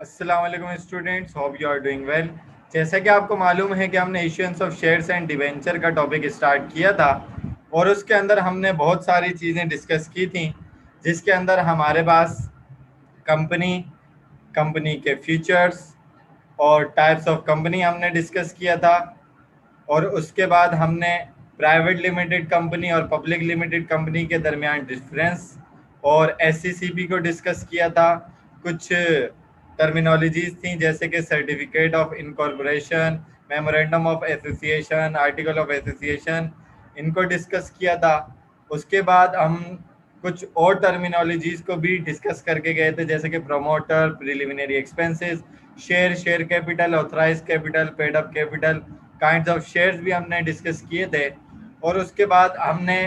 अस्सलाम वालेकुम students, hope you are doing well. जैसा कि आपको मालूम है कि हमने issuance of shares and debenture का टॉपिक स्टार्ट किया था और उसके अंदर हमने बहुत सारी चीज़ें डिस्कस की थी, जिसके अंदर हमारे पास कंपनी कंपनी के फीचर्स और टाइप्स ऑफ कंपनी हमने डिस्कस किया था। और उसके बाद हमने प्राइवेट लिमिटेड कंपनी और पब्लिक लिमिटेड कंपनी के दरमियान डिफरेंस और एससीसीपी को डिस्कस किया था। कुछ टर्मिनोलॉजीज थी जैसे कि certificate of incorporation, memorandum of association, article of association, इनको डिस्कस किया था। उसके बाद हम कुछ और टर्मिनोलॉजीज को भी डिस्कस करके गए थे जैसे कि promoter, preliminary expenses, share capital, authorise capital, paid up capital, kinds of shares भी हमने डिस्कस किए थे। और उसके बाद हमने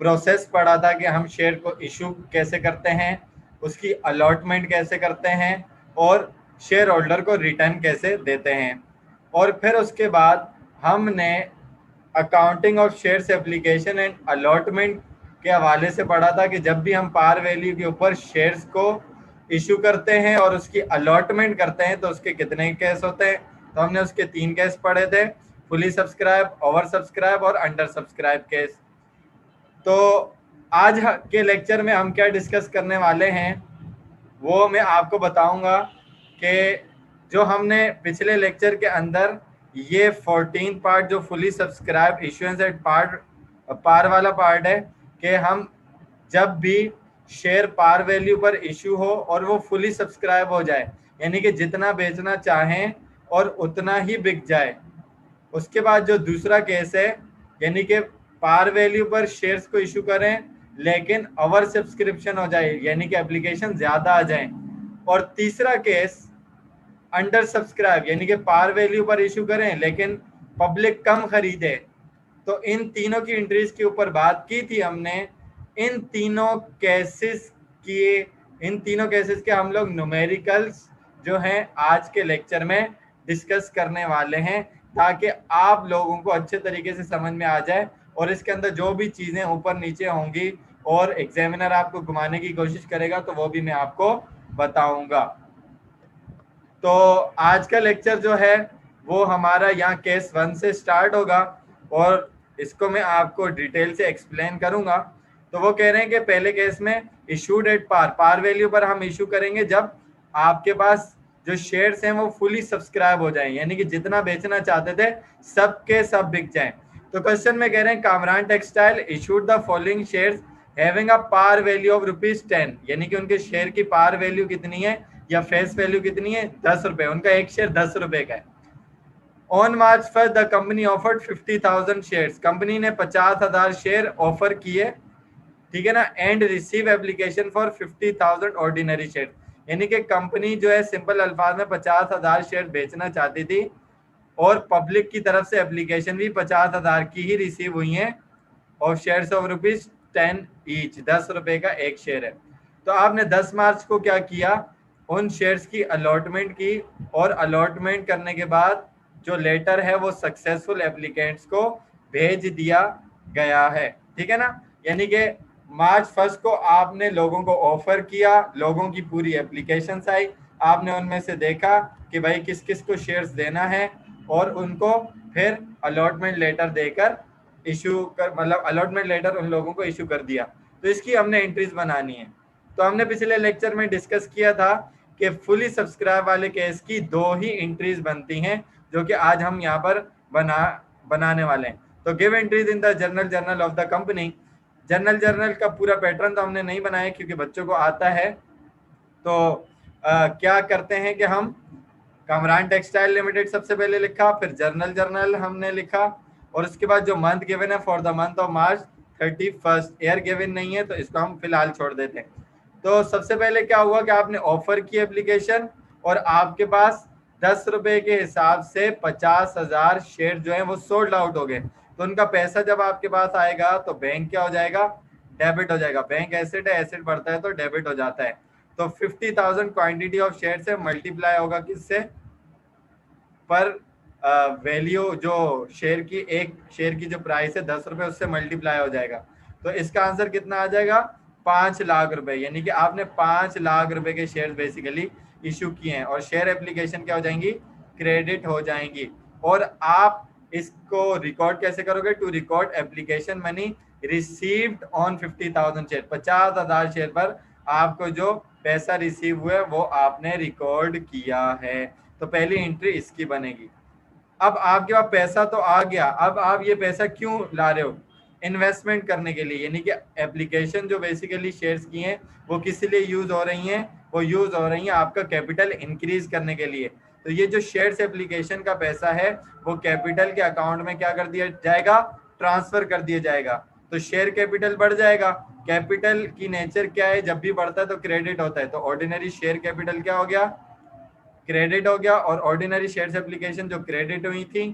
प्रोसेस पढ़ा था कि हम शेयर को इशू कैसे करते हैं, उसकी अलॉटमेंट कैसे करते हैं और शेयर होल्डर को रिटर्न कैसे देते हैं। और फिर उसके बाद हमने accounting of shares application and allotment के हवाले से पढ़ा था कि जब भी हम पार वैल्यू के ऊपर शेयर्स को इशू करते हैं और उसकी अलॉटमेंट करते हैं तो उसके कितने केस होते हैं। तो हमने उसके 3 केस पढ़े थे, फुली सब्सक्राइब, ओवर सब्सक्राइब और अंडर सब्सक्राइब केस। तो आज के लेक्चर में हम क्या डिस्कस करने वाले हैं वो मैं आपको बताऊंगा कि जो हमने पिछले लेक्चर के अंदर ये 14 पार्ट जो fully subscribe issuance at par वाला पार्ट है कि हम जब भी शेयर पार वैल्यू पर इशू हो और वो फुली सब्सक्राइब हो जाए, यानी कि जितना बेचना चाहें और उतना ही बिक जाए। उसके बाद जो दूसरा केस है, यानी कि पार वैल्यू पर शेयर्स को इशू करें लेकिन ओवर सब्सक्रिप्शन हो जाए, यानी कि एप्लीकेशन ज्यादा आ जाए। और तीसरा केस अंडर सब्सक्राइब, यानी कि पार वैल्यू पर इशू करें लेकिन पब्लिक कम खरीदे। तो इन तीनों की एंट्रीज के ऊपर बात की थी हमने। इन तीनों केसेस किए इन तीनों केसेस के हम लोग न्यूमेरिकल्स जो हैं आज के लेक्चर में डिस्कस करने वाले हैं, ताकि आप लोगों को अच्छे तरीके से समझ में आ जाए और इसके अंदर जो भी चीजें ऊपर नीचे होंगी और एग्जामिनर आपको घुमाने की कोशिश करेगा तो वो भी मैं आपको बताऊंगा। तो आज का लेक्चर जो है वो हमारा यहाँ केस 1 से स्टार्ट होगा और इसको मैं आपको डिटेल से एक्सप्लेन करूंगा। तो वो कह रहे हैं कि पहले केस में इशूड एट पार वैल्यू पर हम इशू करेंगे जब आपके पास जो शेयर्स हैं वो फुली सब्सक्राइब हो जाएं, यानी कि जितना बेचना चाहते थे सब के सब बिक जाएं। तो क्वेश्चन में कह रहे हैं Kamran textile issued the following shares having a par value of ₹10, यानी कि उनके शेयर की पार वैल्यू कितनी है या फेस वैल्यू कितनी है, 10 रुपए। उनका एक शेयर 10 रुपए का है। On March 1 the company offered 50,000 shares, company ने 50,000 शेयर ऑफर किए, ठीक है ना। And receive application for 50,000 ordinary share, यानी कि कंपनी जो है सिंपल अल्फाज में 50,000 शेयर बेचना चाहती थी और पब्लिक की तरफ से एप्लीकेशन भी 50,000 की ही रिसीव हुई है और शेयर्स ऑफ ₹10 ईच, 10 रुपए का एक शेयर है। तो आपने 10 मार्च को क्या किया, उन शेयर्स की अलॉटमेंट की और अलॉटमेंट करने के बाद जो लेटर है वो सक्सेसफुल एप्लीकेंट्स को भेज दिया गया है, ठीक है ना। यानी कि मार्च 1 को आपने लोगों को ऑफर किया, लोगों की पूरी एप्लीकेशंस आई, आपने उनमें से देखा कि भाई किस किस को शेयर्स देना है और उनको फिर अलॉटमेंट लेटर देकर इशू कर, मतलब अलॉटमेंट लेटर उन लोगों को इशू कर दिया। तो इसकी हमने एंट्रीज बनानी है। तो हमने पिछले लेक्चर में डिस्कस किया था कि फुली सब्सक्राइब वाले केस की 2 ही एंट्रीज बनती हैं, जो कि आज हम यहाँ पर बनाने वाले हैं। तो give entries in the journal of the company. Journal का पूरा पैटर्न तो हमने नहीं बनाया क्योंकि बच्चों को आता है। तो क्या करते हैं कि हम कामरान टेक्सटाइल लिमिटेड सबसे पहले लिखा, फिर जर्नल हमने लिखा और उसके बाद जो मंथ गिवन है for the month of March 31, year given नहीं है तो इसको हम फिलहाल छोड़ देते हैं। तो सबसे पहले क्या हुआ कि आपने ऑफर की एप्लीकेशन और आपके पास 10 रुपए के हिसाब से 50,000 शेयर जो है वो सोल्ड आउट हो गए। तो उनका पैसा जब आपके पास आएगा तो बैंक क्या हो जाएगा, डेबिट हो जाएगा। बैंक एसेट है, एसेट बढ़ता है तो डेबिट हो जाता है। तो 50,000 क्वांटिटी ऑफ शेयर से मल्टीप्लाई होगा किससे, पर वैल्यू जो शेयर की, एक शेयर की जो प्राइस है 10 रुपए, उससे मल्टीप्लाई हो जाएगा। तो इसका आंसर कितना आ जाएगा, 5 लाख रुपए। यानी कि आपने 5 लाख रुपए के शेयर बेसिकली इशू किए हैं, और शेयर एप्लीकेशन क्या हो जाएंगी, क्रेडिट हो जाएंगी। और आप इसको रिकॉर्ड कैसे करोगे, to record application money received on 50,000 share, 50,000 share पर आपको जो पैसा रिसीव हुआ वो आपने रिकॉर्ड किया है। तो पहली एंट्री इसकी बनेगी। अब आपके पास पैसा तो आ गया, अब आप ये पैसा क्यों ला रहे हो, इन्वेस्टमेंट करने के लिए, यानी कि एप्लीकेशन जो बेसिकली शेयर्स की हैं वो किस लिए यूज हो रही हैं, वो यूज हो रही हैं आपका कैपिटल इंक्रीज करने के लिए। तो ये जो शेयर्स एप्लीकेशन का पैसा है वो कैपिटल के अकाउंट में क्या कर दिया जाएगा, ट्रांसफर कर दिया जाएगा। तो शेयर कैपिटल बढ़ जाएगा। कैपिटल की नेचर क्या है, जब भी बढ़ता है तो क्रेडिट होता है, तो ऑर्डिनरी शेयर कैपिटल क्या हो गया, क्रेडिट हो गया। और ऑर्डिनरी शेयर्स एप्लीकेशन जो क्रेडिट हुई थी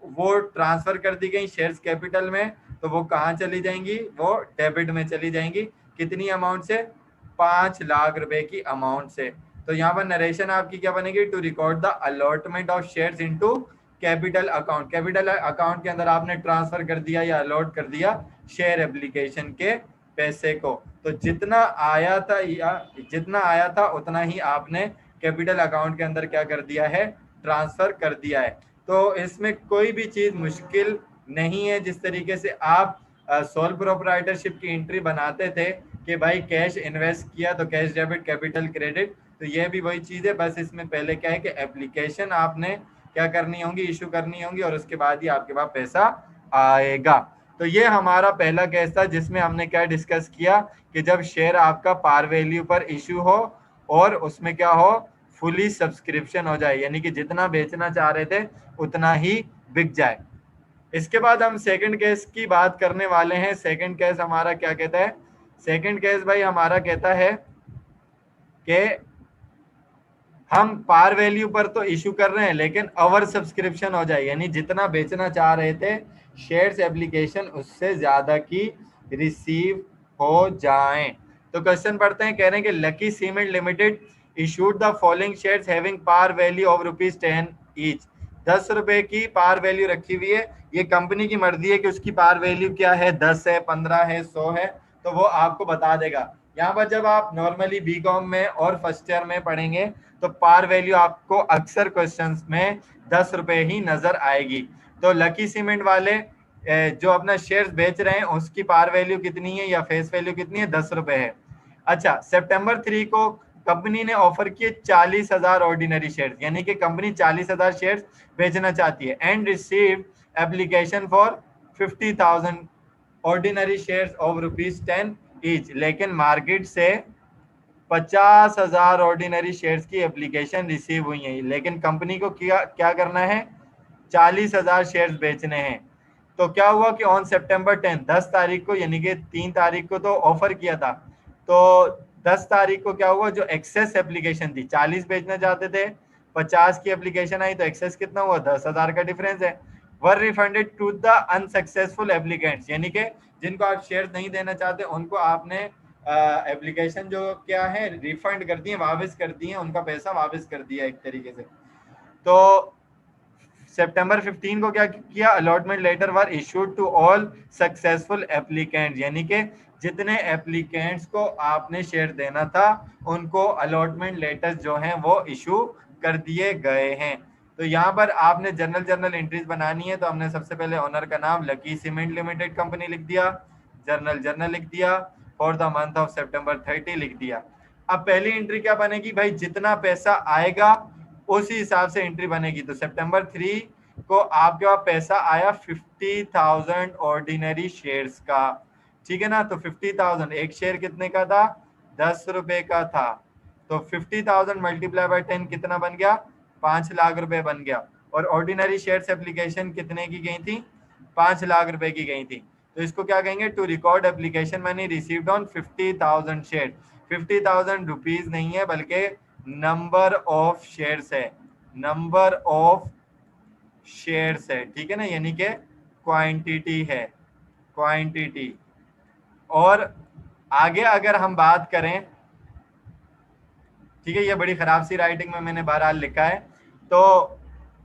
वो ट्रांसफर कर दी गई शेयर्स कैपिटल में, तो वो कहाँ चली जाएंगी, वो डेबिट में चली जाएंगी। कितनी अमाउंट से, 5 लाख रुपए की अमाउंट से। तो यहाँ पर नरेशन आपकी क्या बनेगी, to record the allotment of shares into capital account. Capital account के अंदर आपने ट्रांसफर कर दिया या अलॉट कर दिया शेयर एप्लीकेशन के पैसे को। तो जितना आया था उतना ही आपने कैपिटल अकाउंट के अंदर क्या कर दिया है, ट्रांसफर कर दिया है। तो इसमें कोई भी चीज मुश्किल नहीं है। जिस तरीके से आप सोल प्रोप्राइटरशिप की एंट्री बनाते थे कि भाई कैश इन्वेस्ट किया तो कैश डेबिट कैपिटल क्रेडिट, तो ये भी वही चीज है, बस इसमें पहले क्या है कि एप्लीकेशन आपने क्या करनी होंगी, इशू करनी होंगी, और उसके बाद ही आपके पास पैसा आएगा। तो ये हमारा पहला केस था जिसमें हमने क्या डिस्कस किया कि जब शेयर आपका पार वैल्यू पर इशू हो और उसमें क्या हो, फुली सब्सक्रिप्शन हो जाए, यानी कि जितना बेचना चाह रहे थे उतना ही बिक जाए। इसके बाद हम सेकंड केस की बात करने वाले हैं। सेकंड केस हमारा क्या कहता है, सेकंड केस भाई हमारा कहता है कि हम पार वैल्यू पर तो इशू कर रहे हैं लेकिन ओवर सब्सक्रिप्शन हो जाए, यानी जितना बेचना चाह रहे थे शेयर्स एप्लीकेशन उससे ज्यादा की रिसीव हो जाएं। तो क्वेश्चन पढ़ते हैं, कह रहे हैं कि lucky cement limited issued the following shares having par value of ₹10 each. 10 रुपए की पार वैल्यू रखी हुई है, ये कंपनी की मर्जी है कि उसकी पार वैल्यू क्या है, 10 है, 15 है, 100 है, तो वो आपको बता देगा। यहाँ पर जब आप नॉर्मली बीकॉम में और फर्स्ट ईयर में पढ़ेंगे तो पार वैल्यू आपको अक्सर क्वेश्चंस में 10 रुपए ही नजर आएगी। तो लकी सीमेंट वाले जो अपना शेयर्स बेच रहे हैं उसकी पार वैल्यू कितनी है या फेस वैल्यू कितनी है, 10 रुपए है। अच्छा, सितंबर 3 को कंपनी ने ऑफर किए 40,000 ऑर्डिनरी शेयर्स, यानी कि कंपनी 40,000 शेयर्स बेचना चाहती है, and receive application for 50,000 ordinary shares of ₹10 each. लेकिन मार्केट से 50,000 ऑर्डिनरी शेयर्स की एप्लीकेशन रिसीव हुई है, लेकिन कंपनी को क्या करना है, 40,000 शेयर्स बेचने हैं। तो क्या हुआ कि ऑन सितंबर 10, 10 तारीख को, यानी कि 3 तारीख को तो ऑफर किया था, तो 10 तारीख को क्या हुआ, जो एक्सेस एप्लीकेशन थी, 40 बेचना चाहते थे, 50 की एप्लीकेशन आई, तो एक्सेस कितना हुआ, 10,000 का डिफरेंस है। Were refunded to the unsuccessful applicants, यानी कि जिनको आप शेयर नहीं देना चाहते उनको आपने एप्लीकेशन जो क्या है रिफंड कर दिए, वापस कर दिए, उनका पैसा वापस कर दिया एक तरीके से। तो सितंबर 15 को क्या किया, allotment letter were issued to all successful applicant, यानी कि जितने एप्लीकेंट्स को आपने शेयर देना था उनको अलॉटमेंट लेटर जो हैं वो इशू कर दिए गए हैं। तो यहाँ पर आपने जर्नल एंट्रीज बनानी है, तो हमने सबसे पहले ओनर का नाम लकी सीमेंट लिमिटेड कंपनी लिख दिया, जर्नल लिख दिया, फॉर द मंथ ऑफ सितंबर 30 लिख दिया। अब पहली एंट्री क्या बनेगी भाई, जितना पैसा आएगा उसी हिसाब से एंट्री बनेगी। तो सितंबर 3 को आपके पास पैसा आया 50,000 ऑर्डिनरी शेयर्स का, ठीक है ना। तो 50,000, एक शेयर कितने का था, 10 रुपए का था, तो 50,000 मल्टीप्लाई बाय 10 कितना बन गया, 5 लाख रुपए बन गया। और ऑर्डिनरी शेयर्स एप्लीकेशन कितने की गई थी, 5 लाख रुपए की गई थी। तो इसको क्या कहेंगे, to record application money received on 50,000 share. 50,000 rupees नहीं है बल्कि नंबर ऑफ शेयर्स है, नंबर ऑफ शेयर्स है, ठीक है ना, यानी कि क्वांटिटी है, क्वांटिटी। और आगे अगर हम बात करें, ठीक है, ये बड़ी खराब सी राइटिंग में मैंने बहरहाल लिखा है। तो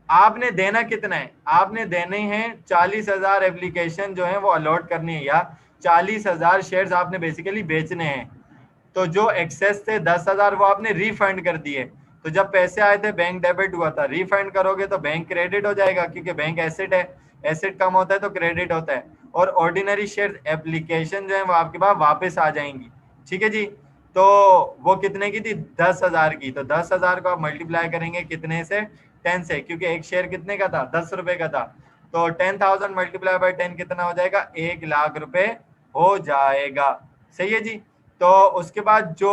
आपने देना कितना है, आपने देने हैं 40,000 एप्लीकेशन जो है वो अलॉट करनी है, या 40,000 शेयर्स आपने बेसिकली बेचने हैं। तो जो एक्सेस थे 10,000 वो आपने रिफंड कर दिए, तो जब पैसे आए थे बैंक डेबिट हुआ था, रिफंड करोगे तो बैंक क्रेडिट हो जाएगा, क्योंकि बैंक एसेट है, एसेट कम होता है तो क्रेडिट होता है। और ऑर्डिनरी शेयर एप्लीकेशन जो है वो आपके पास वापस आ जाएंगी। ठीक है जी। तो वो कितने की थी? 10,000 की। तो 10,000 को आप मल्टीप्लाई करेंगे कितने से? 10 से, क्योंकि एक शेयर कितने का था? 10 रुपए का था। तो 10,000 मल्टीप्लाई बाय 10 कितना हो जाएगा? 1,00,000 रुपए हो जाएगा। सही है जी। तो उसके बाद जो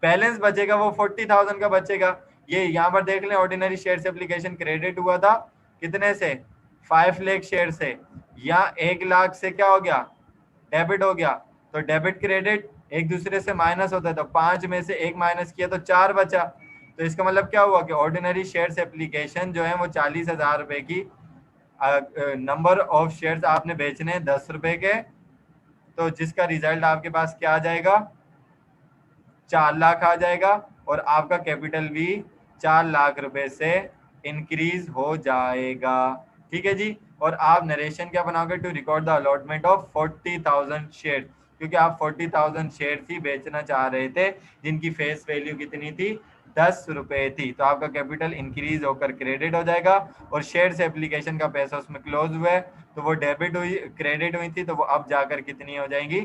बैलेंस बचेगा वो 40,000 का बचेगा। ये यहाँ पर देख लें, ऑर्डिनरी शेयर एप्लीकेशन क्रेडिट हुआ था कितने से? 5 लाख शेयर से। या 1,00,000 से क्या हो गया? डेबिट हो गया। तो डेबिट क्रेडिट एक दूसरे से माइनस होता है, तो 5 में से 1 माइनस किया तो 4 बचा। तो इसका मतलब क्या हुआ कि ऑर्डिनरी शेयर्स एप्लीकेशन जो है वो 40,000 रुपए की नंबर ऑफ शेयर्स आपने बेचने हैं 10 रुपए के। तो जिसका रिजल्ट आपके पास क्या आ जाएगा? 4,00,000 आ जाएगा। और आपका कैपिटल भी 4,00,000 रुपए से इंक्रीज हो जाएगा। ठीक है जी। और आप नरेशन क्या बनाओगे? To record the allotment of 40,000 share, क्योंकि आप 40,000 शेयर ही बेचना चाह रहे थे जिनकी फेस वैल्यू कितनी थी? 10 रुपए थी। तो आपका कैपिटल इंक्रीज होकर क्रेडिट हो जाएगा और शेयर से एप्लीकेशन का पैसा उसमें क्लोज हुआ है, तो वो डेबिट हुई, क्रेडिट हुई थी, तो वो अब जाकर कितनी हो जाएंगी?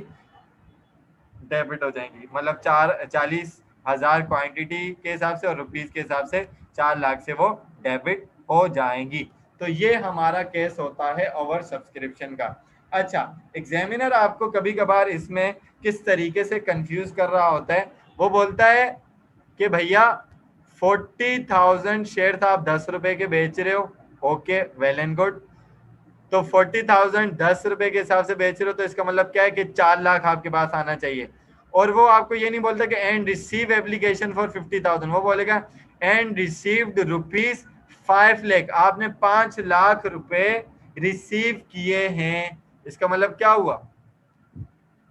डेबिट हो जाएंगी। मतलब 40,000 क्वांटिटी के हिसाब से और रुपीज के हिसाब से 4,00,000 से वो डेबिट हो जाएंगी। तो ये हमारा केस होता है ओवर सब्सक्रिप्शन का। अच्छा, एग्जामिनर आपको कभी कभार इसमें किस तरीके से कंफ्यूज कर रहा होता है, वो बोलता है कि भैया 40,000 शेयर था, आप 10 रुपए के बेच रहे हो, ओके वेल एंड गुड। तो 40,000 10 रुपए के हिसाब से बेच रहे हो, तो इसका मतलब क्या है कि 4,00,000 आपके पास आना चाहिए। और वो आपको ये नहीं बोलता कि एंड रिसीव एप्लीकेशन फॉर 50,000, वो बोलेगा एंड रिसीव्ड रुपीज 5 लाख, आपने 5,00,000 रुपए रिसीव किए हैं। इसका मतलब क्या हुआ?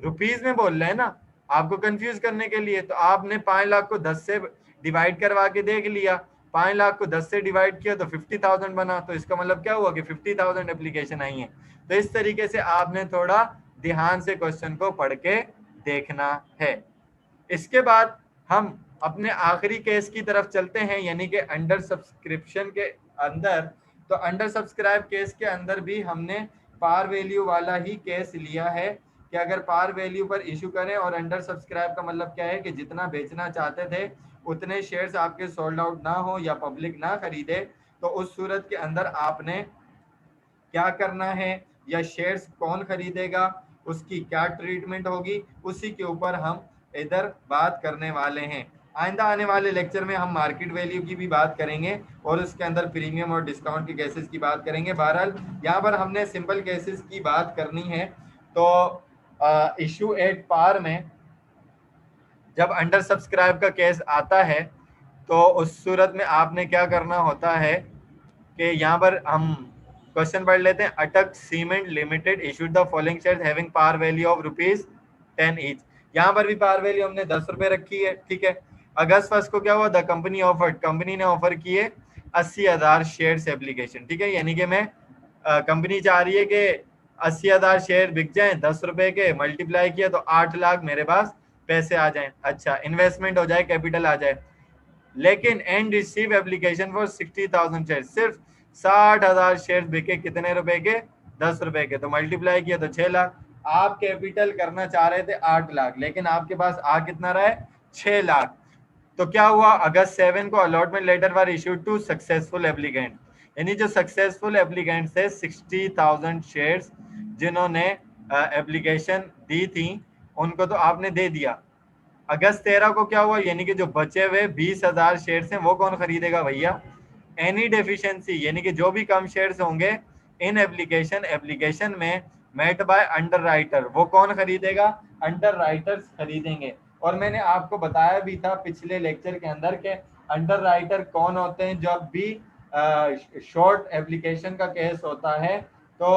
रुपीज में बोल रहे हैं ना, आपको कंफ्यूज करने के लिए। तो आपने 5,00,000 को 10 से डिवाइड करवा के देख लिया, 5,00,000 को 10 से डिवाइड किया तो 50,000 बना। तो इसका मतलब क्या हुआ कि 50,000 एप्लीकेशन आई है। तो इस तरीके से आपने थोड़ा ध्यान से क्वेश्चन को पढ़ के देखना है। इसके बाद हम अपने आखिरी केस की तरफ चलते हैं, यानी कि अंडर सब्सक्रिप्शन के अंदर। तो अंडर सब्सक्राइब केस के अंदर भी हमने पार वैल्यू वाला ही केस लिया है कि अगर पार वैल्यू पर इशू करें, और अंडर सब्सक्राइब का मतलब क्या है कि जितना बेचना चाहते थे उतने शेयर्स आपके सोल्ड आउट ना हो या पब्लिक ना खरीदे, तो उस सूरत के अंदर आपने क्या करना है, या शेयर्स कौन खरीदेगा, उसकी क्या ट्रीटमेंट होगी, उसी के ऊपर हम इधर बात करने वाले हैं। आइंदा आने वाले लेक्चर में हम मार्केट वैल्यू की भी बात करेंगे और उसके अंदर प्रीमियम और डिस्काउंट के केसेस की बात करेंगे। बहरहाल यहाँ पर हमने सिंपल केसेस की बात करनी है। तो इशू एट पार में जब अंडर सब्सक्राइब का केस आता है, तो उस सूरत में आपने क्या करना होता है कि यहाँ पर हम क्वेश्चन पढ़ लेते हैं। Attock cement limited issued the following shares having par value of ₹10 each. यहाँ पर भी पार वैल्यू हमने 10 रुपए रखी है। ठीक है। अगस्त 1 को क्या हुआ? द कंपनी ऑफर्ड, कंपनी ने ऑफर किए 80,000 शेयर्स एप्लीकेशन। ठीक है, यानी कि मैं कंपनी चाह रही है कि 80,000 शेयर बिक जाएं 10 रुपए के, मल्टीप्लाई किया तो 8,00,000 मेरे पास पैसे आ जाएं। अच्छा, इन्वेस्टमेंट हो जाए, कैपिटल आ जाए। लेकिन and receive application for 60,000 share, सिर्फ 60,000 शेयर बिके कितने रुपए के? 10 रुपए के। तो मल्टीप्लाई किया तो 6,00,000। आप कैपिटल करना चाह रहे थे 8,00,000, लेकिन आपके पास आ कितना रहा है? 6,00,000। तो क्या हुआ? अगस्त 7 को allotment letter were issued to successful applicant, यानी जो सक्सेसफुल एप्लीकेंट थे 60,000 शेयर्स जिन्होंने एप्लीकेशन दी थी, उनको तो आपने दे दिया। अगस्त 13 को क्या हुआ? यानी कि जो बचे हुए 20,000 शेयर्स हैं वो कौन खरीदेगा भैया? एनी डेफिशिएंसी, यानी कि जो भी कम शेयर्स होंगे इन एप्लीकेशन में मेट बाय अंडर राइटर, वो कौन खरीदेगा? अंडर राइटर्स खरीदेंगे। और मैंने आपको बताया भी था पिछले लेक्चर के अंदर के अंडर राइटर कौन होते हैं। जब भी शॉर्ट एप्लीकेशन का केस होता है तो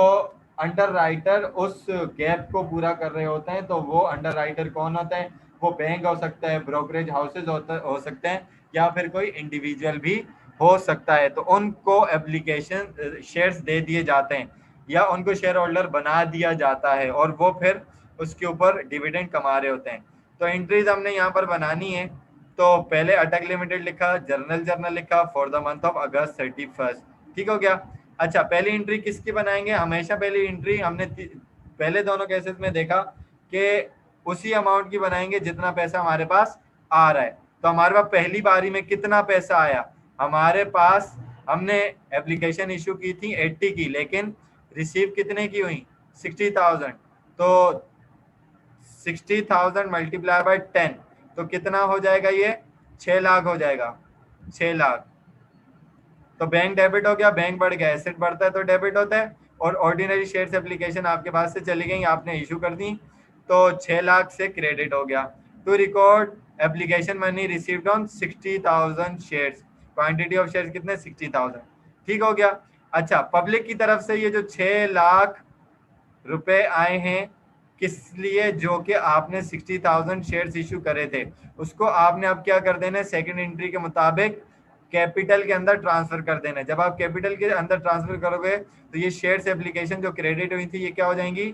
अंडर राइटर उस गैप को पूरा कर रहे होते हैं। तो वो अंडर राइटर कौन होता है? वो बैंक हो सकता है, ब्रोकरेज हाउसेज हो सकते हैं, या फिर कोई इंडिविजुअल भी हो सकता है। तो उनको एप्लीकेशन शेयर्स दे दिए जाते हैं या उनको शेयर होल्डर बना दिया जाता है और वो फिर उसके ऊपर डिविडेंड कमा रहे होते हैं। तो एंट्रीज हमने यहाँ पर बनानी है तो पहले अटक लिमिटेड लिखा, जर्नल लिखा फॉर द मंथ ऑफ अगस्त 31। ठीक हो गया। अच्छा, पहली एंट्री किसकी बनाएंगे? हमेशा पहली एंट्री हमने पहले दोनों केसेस में देखा कि उसी अमाउंट की बनाएंगे जितना पैसा हमारे पास आ रहा है। तो हमारे पास पहली बारी में कितना पैसा आया? हमारे पास हमने एप्लीकेशन इशू की थी 80 की, लेकिन रिसीव कितने की हुई? 60,000। तो 60,000 मल्टीप्लाई बाय 10 तो कितना हो जाएगा? ये 6 लाख हो जाएगा। 6 लाख। तो बैंक डेबिट हो गया, बैंक बढ़ गया, एसेट बढ़ता है तो डेबिट होता है। और ऑर्डिनरी शेयर्स एप्लीकेशन आपके पास से चली गई, आपने इशू कर दी, तो 6 लाख से क्रेडिट हो गया। To record application money received on 60,000 shares. Quantity of shares कितने? 60,000। ठीक हो गया। अच्छा, पब्लिक की तरफ से ये जो 6 लाख रुपए आए हैं, किस लिए? जो कि आपने 60,000 शेयर्स इशू करे थे, उसको आपने अब क्या कर देना है? सेकंड एंट्री के मुताबिक कैपिटल के अंदर ट्रांसफर कर देना है। जब आप कैपिटल के अंदर ट्रांसफर करोगे तो ये शेयर्स एप्लीकेशन जो क्रेडिट हुई थी, ये क्या हो जाएंगी?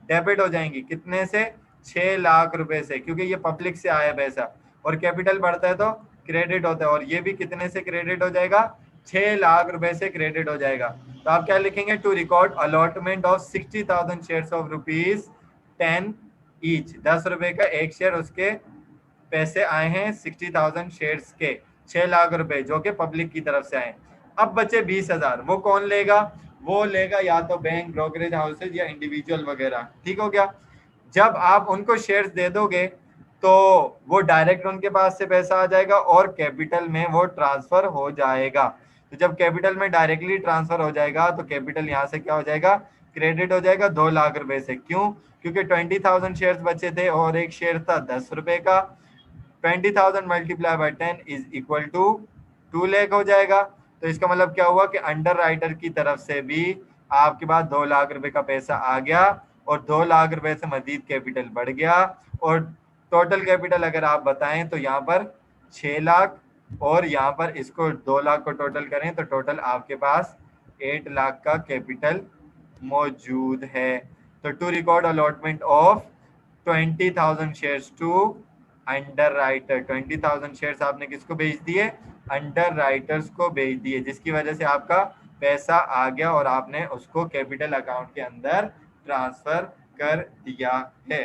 डेबिट हो जाएंगी। कितने से? 6 लाख रुपए से, क्योंकि ये पब्लिक से आया पैसा, और कैपिटल बढ़ता है तो क्रेडिट होता है, और ये भी कितने से क्रेडिट हो जाएगा? 6 लाख रुपए से क्रेडिट हो जाएगा। तो आप क्या लिखेंगे? To record allotment of 60,000 shares of ₹10 each. 10 रुपए का एक शेयर, उसके पैसे आए हैं 60,000 शेयर्स के, 6 लाख रुपए जो कि पब्लिक की तरफ से आए। अब बचे 20,000, वो कौन लेगा? वो लेगा या तो बैंक, ब्रोकरेज हाउसेज या इंडिविजुअल वगैरह। ठीक हो गया। जब आप उनको शेयर्स दे दोगे तो वो डायरेक्ट उनके पास से पैसा आ जाएगा और कैपिटल में वो ट्रांसफर हो जाएगा। तो जब कैपिटल में डायरेक्टली ट्रांसफर हो जाएगा तो कैपिटल यहाँ से क्या हो जाएगा? क्रेडिट हो जाएगा 2 लाख रुपए से। क्यों? क्योंकि 20,000 शेयर्स बचे थे और एक शेयर था 10 रुपए का। 20,000 multiply by 10 is equal to 2 lakh हो जाएगा। तो इसका मतलब क्या हुआ कि अंडर राइटर की तरफ से भी आपके पास 2 लाख रुपए का पैसा आ गया, और 2 लाख रुपए से मजीद कैपिटल बढ़ गया, और टोटल कैपिटल अगर आप बताएं तो यहाँ पर 6 लाख, और यहाँ पर इसको 2 लाख को टोटल करें तो टोटल आपके पास 8 लाख का कैपिटल मौजूद है। तो to record allotment of 20,000 shares to underwriter. 20,000 shares आपने किसको भेज दिए? अंडर राइटर्स को भेज दिए, जिसकी वजह से आपका पैसा आ गया और आपने उसको कैपिटल अकाउंट के अंदर ट्रांसफर कर दिया है।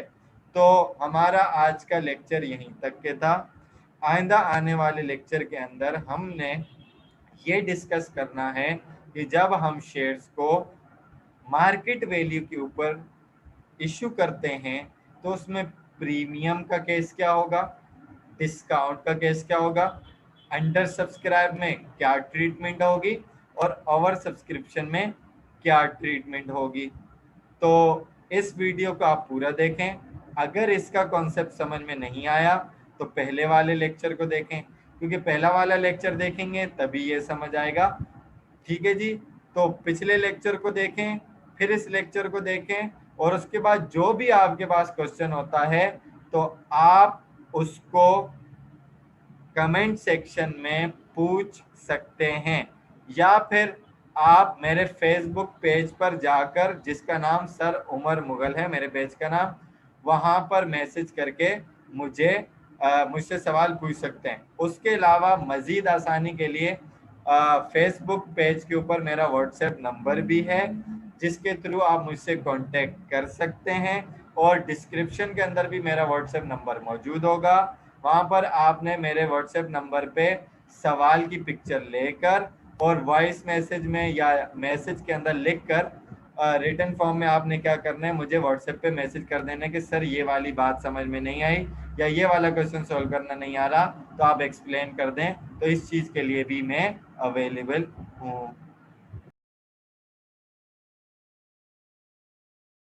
तो हमारा आज का लेक्चर यहीं तक के था। आइंदा आने वाले लेक्चर के अंदर हमने ये डिस्कस करना है कि जब हम शेयर्स को मार्केट वैल्यू के ऊपर इशू करते हैं तो उसमें प्रीमियम का केस क्या होगा, डिस्काउंट का केस क्या होगा, अंडर सब्सक्राइब में क्या ट्रीटमेंट होगी, और ओवर सब्सक्रिप्शन में क्या ट्रीटमेंट होगी। तो इस वीडियो को आप पूरा देखें। अगर इसका कॉन्सेप्ट समझ में नहीं आया तो पहले वाले लेक्चर को देखें, क्योंकि पहला वाला लेक्चर देखेंगे तभी ये समझ आएगा। ठीक है जी। तो पिछले लेक्चर को देखें, फिर इस लेक्चर को देखें, और उसके बाद जो भी आपके पास क्वेश्चन होता है तो आप उसको कमेंट सेक्शन में पूछ सकते हैं, या फिर आप मेरे फेसबुक पेज पर जाकर, जिसका नाम सर उमर मुगल है मेरे पेज का नाम, वहां पर मैसेज करके मुझसे सवाल पूछ सकते हैं। उसके अलावा मजीद आसानी के लिए फेसबुक पेज के ऊपर मेरा व्हाट्सएप नंबर भी है, जिसके थ्रू आप मुझसे कांटेक्ट कर सकते हैं, और डिस्क्रिप्शन के अंदर भी मेरा व्हाट्सएप नंबर मौजूद होगा। वहां पर आपने मेरे व्हाट्सएप नंबर पे सवाल की पिक्चर लेकर और वॉइस मैसेज में या मैसेज के अंदर लिखकर रिटन फॉर्म में आपने क्या करना है, मुझे व्हाट्सएप पे मैसेज कर देना है कि सर ये वाली बात समझ में नहीं आई या ये वाला क्वेश्चन सॉल्व करना नहीं आ रहा, तो आप एक्सप्लेन कर दें। तो इस चीज़ के लिए भी मैं अवेलेबल हूँ।